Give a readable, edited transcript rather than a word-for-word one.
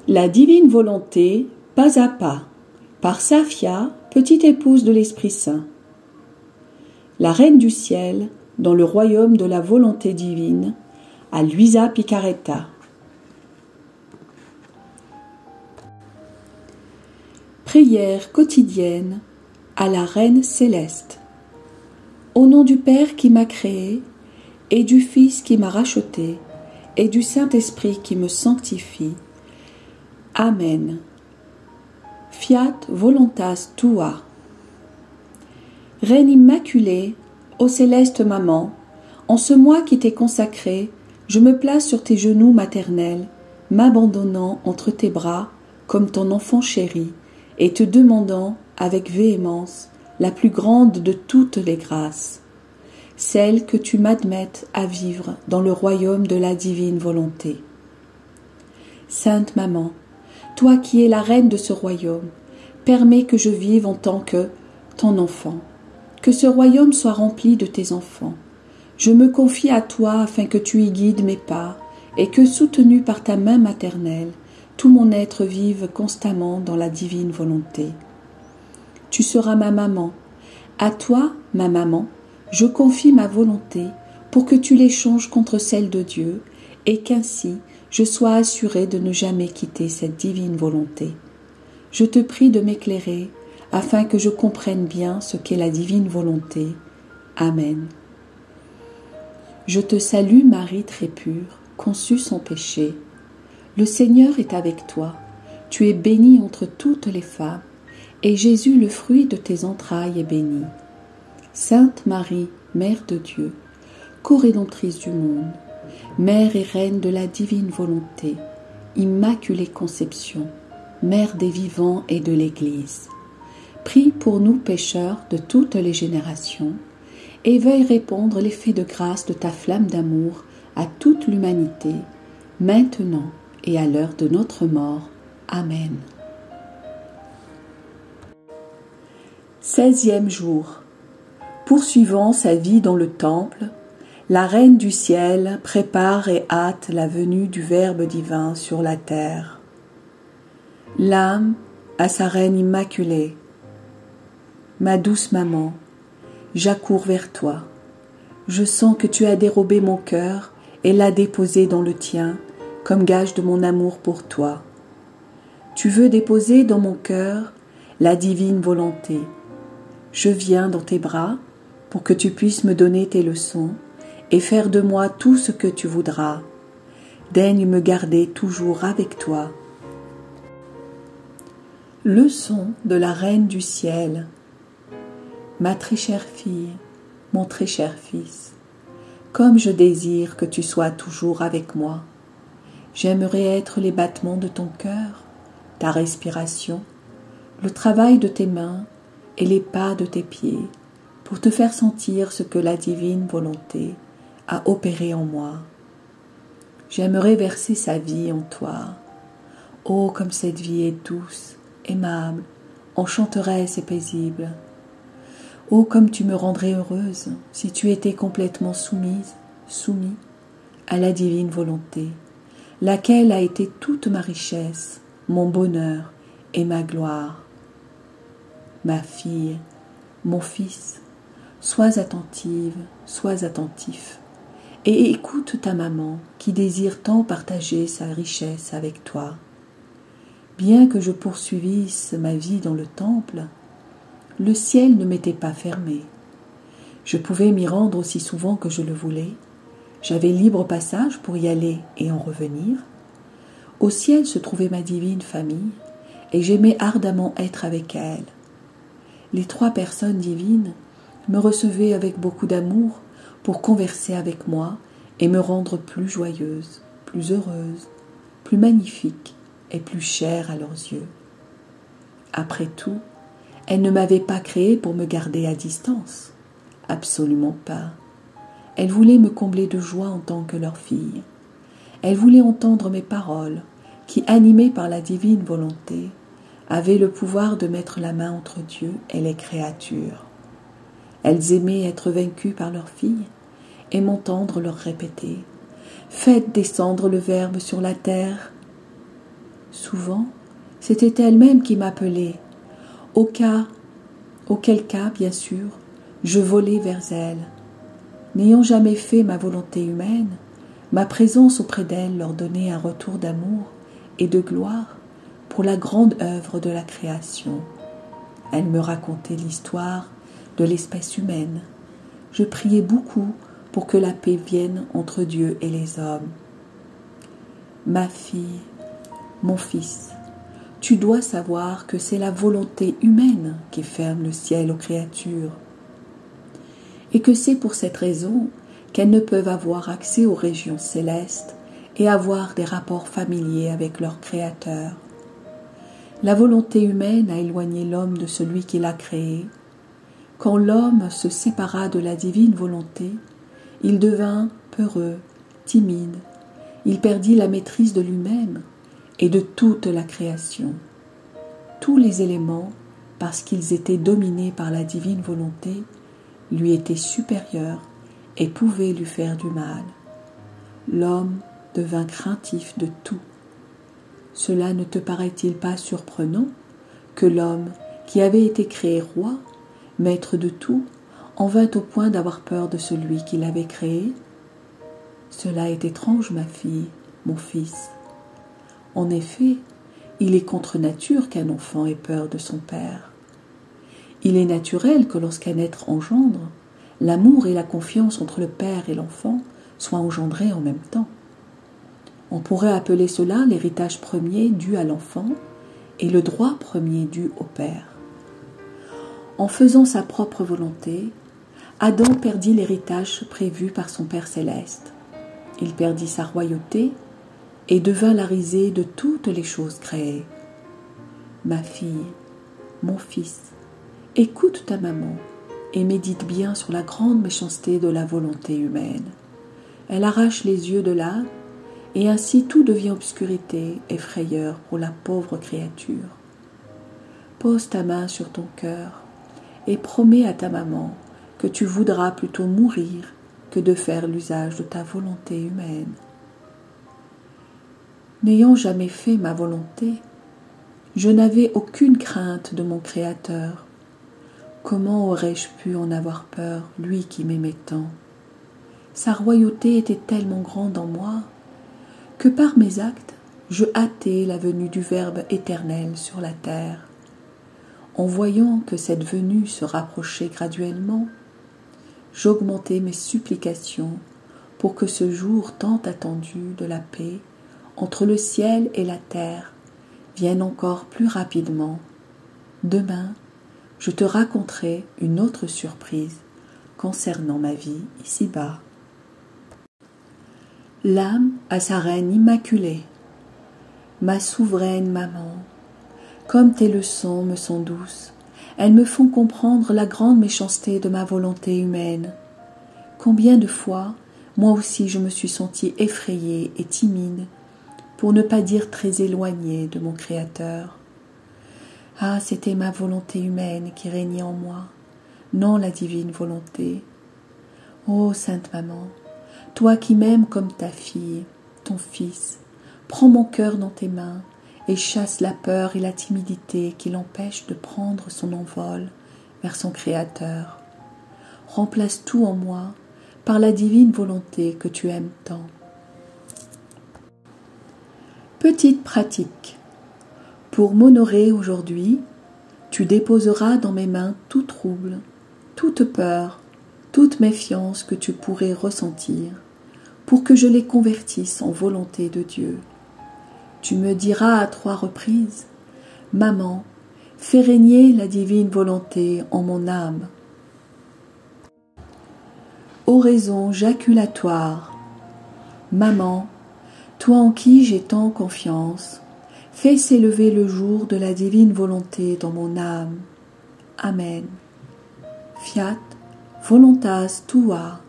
La divine volonté, pas à pas, par Safia, petite épouse de l'Esprit Saint. La Reine du Ciel, dans le royaume de la volonté divine, à Luisa Picaretta. Prière quotidienne à la Reine céleste. Au nom du Père qui m'a créé, et du Fils qui m'a racheté, et du Saint-Esprit qui me sanctifie. Amen. Fiat voluntas tua. Reine immaculée, ô céleste maman, en ce mois qui t'est consacré, je me place sur tes genoux maternels, m'abandonnant entre tes bras comme ton enfant chéri, et te demandant avec véhémence la plus grande de toutes les grâces, celle que tu m'admettes à vivre dans le royaume de la divine volonté. Sainte Maman, toi qui es la reine de ce royaume, permets que je vive en tant que ton enfant, que ce royaume soit rempli de tes enfants. Je me confie à toi afin que tu y guides mes pas et que, soutenu par ta main maternelle, tout mon être vive constamment dans la divine volonté. Tu seras ma maman. À toi, ma maman, je confie ma volonté pour que tu l'échanges contre celle de Dieu et qu'ainsi je sois assurée de ne jamais quitter cette divine volonté. Je te prie de m'éclairer afin que je comprenne bien ce qu'est la divine volonté. Amen. Je te salue Marie très pure, conçue sans péché. Le Seigneur est avec toi. Tu es bénie entre toutes les femmes, et Jésus, le fruit de tes entrailles, est béni. Sainte Marie, Mère de Dieu, co-rédemptrice du monde, Mère et Reine de la divine volonté, Immaculée Conception, Mère des vivants et de l'Église, prie pour nous pécheurs de toutes les générations, et veuille répandre l'effet de grâce de ta flamme d'amour à toute l'humanité, maintenant et à l'heure de notre mort. Amen. 16e jour. Poursuivant sa vie dans le temple, la Reine du Ciel prépare et hâte la venue du Verbe divin sur la terre. L'âme à sa Reine immaculée. Ma douce maman, j'accours vers toi. Je sens que tu as dérobé mon cœur et l'as déposé dans le tien comme gage de mon amour pour toi. Tu veux déposer dans mon cœur la divine volonté. Je viens dans tes bras pour que tu puisses me donner tes leçons et faire de moi tout ce que tu voudras. Daigne me garder toujours avec toi. Leçon de la Reine du Ciel. Ma très chère fille, mon très cher fils, comme je désire que tu sois toujours avec moi, j'aimerais être les battements de ton cœur, ta respiration, le travail de tes mains et les pas de tes pieds, pour te faire sentir ce que la divine volonté a opéré en moi. J'aimerais verser sa vie en toi. Oh, comme cette vie est douce, aimable, enchanteresse et paisible. Oh, comme tu me rendrais heureuse si tu étais complètement soumis à la divine volonté, laquelle a été toute ma richesse, mon bonheur et ma gloire. Ma fille, mon fils, sois attentive, sois attentif, et écoute ta maman qui désire tant partager sa richesse avec toi. Bien que je poursuivisse ma vie dans le temple, le ciel ne m'était pas fermé. Je pouvais m'y rendre aussi souvent que je le voulais. J'avais libre passage pour y aller et en revenir. Au ciel se trouvait ma divine famille, et j'aimais ardemment être avec elle. Les 3 personnes divines me recevaient avec beaucoup d'amour pour converser avec moi et me rendre plus joyeuse, plus heureuse, plus magnifique et plus chère à leurs yeux. Après tout, elles ne m'avaient pas créée pour me garder à distance. Absolument pas. Elles voulaient me combler de joie en tant que leur fille. Elles voulaient entendre mes paroles, qui, animées par la divine volonté, avaient le pouvoir de mettre la main entre Dieu et les créatures. Elles aimaient être vaincues par leur fille et m'entendre leur répéter « Faites descendre le Verbe sur la terre ». Souvent, c'était elle-même qui m'appelait, auquel cas, bien sûr, je volais vers elle. N'ayant jamais fait ma volonté humaine, ma présence auprès d'elle leur donnait un retour d'amour et de gloire pour la grande œuvre de la création. Elle me racontait l'histoire de l'espèce humaine. Je priais beaucoup pour que la paix vienne entre Dieu et les hommes. Ma fille, mon fils, tu dois savoir que c'est la volonté humaine qui ferme le ciel aux créatures, et que c'est pour cette raison qu'elles ne peuvent avoir accès aux régions célestes et avoir des rapports familiers avec leur Créateur. La volonté humaine a éloigné l'homme de celui qui l'a créé. Quand l'homme se sépara de la divine volonté, il devint peureux, timide. Il perdit la maîtrise de lui-même et de toute la création. Tous les éléments, parce qu'ils étaient dominés par la divine volonté, lui étaient supérieurs et pouvaient lui faire du mal. L'homme devint craintif de tout. Cela ne te paraît-il pas surprenant que l'homme, qui avait été créé roi, maître de tout, en vint au point d'avoir peur de celui qui l'avait créé? Cela est étrange, ma fille, mon fils. En effet, il est contre nature qu'un enfant ait peur de son père. Il est naturel que lorsqu'un être engendre, l'amour et la confiance entre le père et l'enfant soient engendrés en même temps. On pourrait appeler cela l'héritage premier dû à l'enfant et le droit premier dû au père. En faisant sa propre volonté, Adam perdit l'héritage prévu par son Père céleste. Il perdit sa royauté et devint la risée de toutes les choses créées. Ma fille, mon fils, écoute ta maman et médite bien sur la grande méchanceté de la volonté humaine. Elle arrache les yeux de l'âme et ainsi tout devient obscurité et frayeur pour la pauvre créature. Pose ta main sur ton cœur et promets à ta maman que tu voudras plutôt mourir que de faire l'usage de ta volonté humaine. N'ayant jamais fait ma volonté, je n'avais aucune crainte de mon Créateur. Comment aurais-je pu en avoir peur, lui qui m'aimait tant? Sa royauté était tellement grande en moi que par mes actes, je hâtais la venue du Verbe éternel sur la terre. En voyant que cette venue se rapprochait graduellement, j'augmentais mes supplications pour que ce jour tant attendu de la paix entre le ciel et la terre vienne encore plus rapidement. Demain, je te raconterai une autre surprise concernant ma vie ici-bas. L'âme à sa reine immaculée. Ma souveraine maman, comme tes leçons me sont douces, elles me font comprendre la grande méchanceté de ma volonté humaine. Combien de fois, moi aussi je me suis sentie effrayée et timide, pour ne pas dire très éloignée de mon Créateur. Ah, c'était ma volonté humaine qui régnait en moi, non la divine volonté. Ô Sainte Maman, toi qui m'aimes comme ta fille, ton fils, prends mon cœur dans tes mains et chasse la peur et la timidité qui l'empêchent de prendre son envol vers son Créateur. Remplace tout en moi par la divine volonté que tu aimes tant. Petite pratique. Pour m'honorer aujourd'hui, tu déposeras dans mes mains tout trouble, toute peur, toute méfiance que tu pourrais ressentir, pour que je les convertisse en volonté de Dieu. Tu me diras à 3 reprises, « Maman, fais régner la divine volonté en mon âme. » Oraison jaculatoire. Maman, toi en qui j'ai tant confiance, fais s'élever le jour de la divine volonté dans mon âme. Amen. Fiat voluntas tua.